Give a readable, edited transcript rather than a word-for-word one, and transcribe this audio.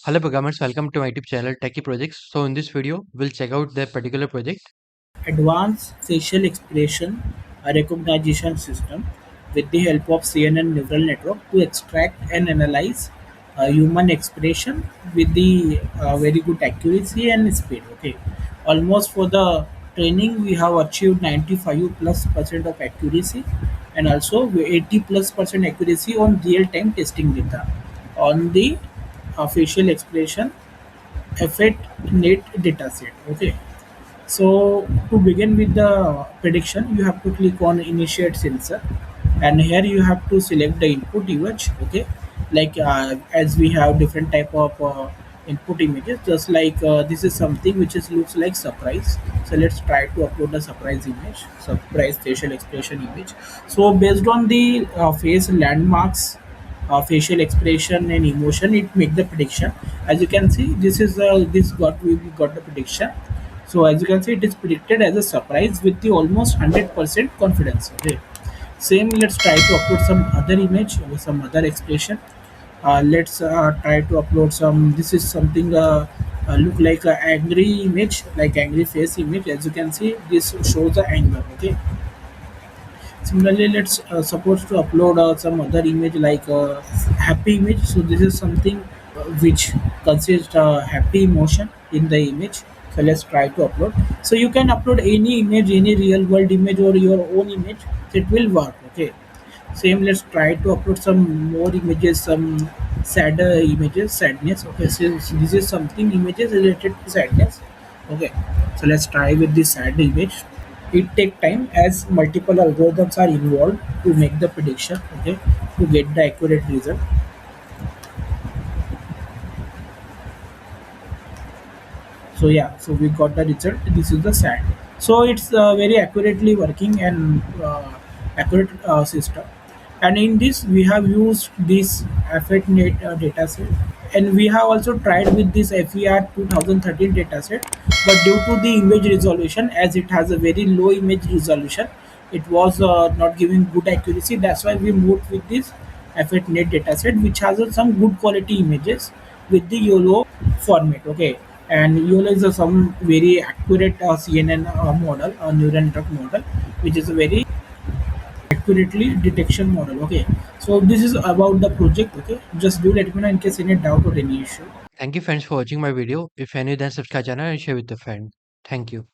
Hello programmers, welcome to my YouTube channel Techie Projects. So in this video, we'll check out the particular project. Advanced facial expression recognition system with the help of CNN neural network to extract and analyze human expression with the very good accuracy and speed. Okay, almost for the training we have achieved 95 plus percent of accuracy and also 80 plus percent accuracy on real time testing data on the facial expression effect net dataset. Okay, so to begin with the prediction, you have to click on initiate sensor, and here you have to select the input image. Okay, like as we have different type of input images, just like this is something which is looks like surprise. So let's try to upload the surprise image, surprise facial expression image. So based on the face landmarks, facial expression and emotion, it make the prediction. As you can see, this is this got we got the prediction. So as you can see, it is predicted as a surprise with the almost 100% confidence. Okay. Same. Let's try to upload some other image or some other expression. Let's try to upload some. This is something look like a angry image, like angry face image. As you can see, this shows the anger. Okay. Similarly, let's suppose to upload some other image like happy image. So this is something which consists happy emotion in the image. So let's try to upload. So you can upload any image, any real world image or your own image. So it will work. Okay. Same. Let's try to upload some more images, some sadder images, sadness. Okay. So this is something images related to sadness. Okay. So let's try with this sad image. It take time as multiple algorithms are involved to make the prediction. Okay, to get the accurate result. So yeah, so we got the result. This is the SAT. So it's very accurately working and accurate system. And in this, we have used this FetNet dataset, and we have also tried with this FER 2013 dataset. But due to the image resolution, as it has a very low image resolution, it was not giving good accuracy. That's why we moved with this FetNet dataset, which has some good quality images with the YOLO format. Okay, and YOLO is some very accurate CNN model, neural network model, which is a very accurately detection model. Okay, so this is about the project. Okay, just do let me know in case any doubt or any issue. Thank you friends for watching my video. If any, then subscribe channel and share with a friend. Thank you.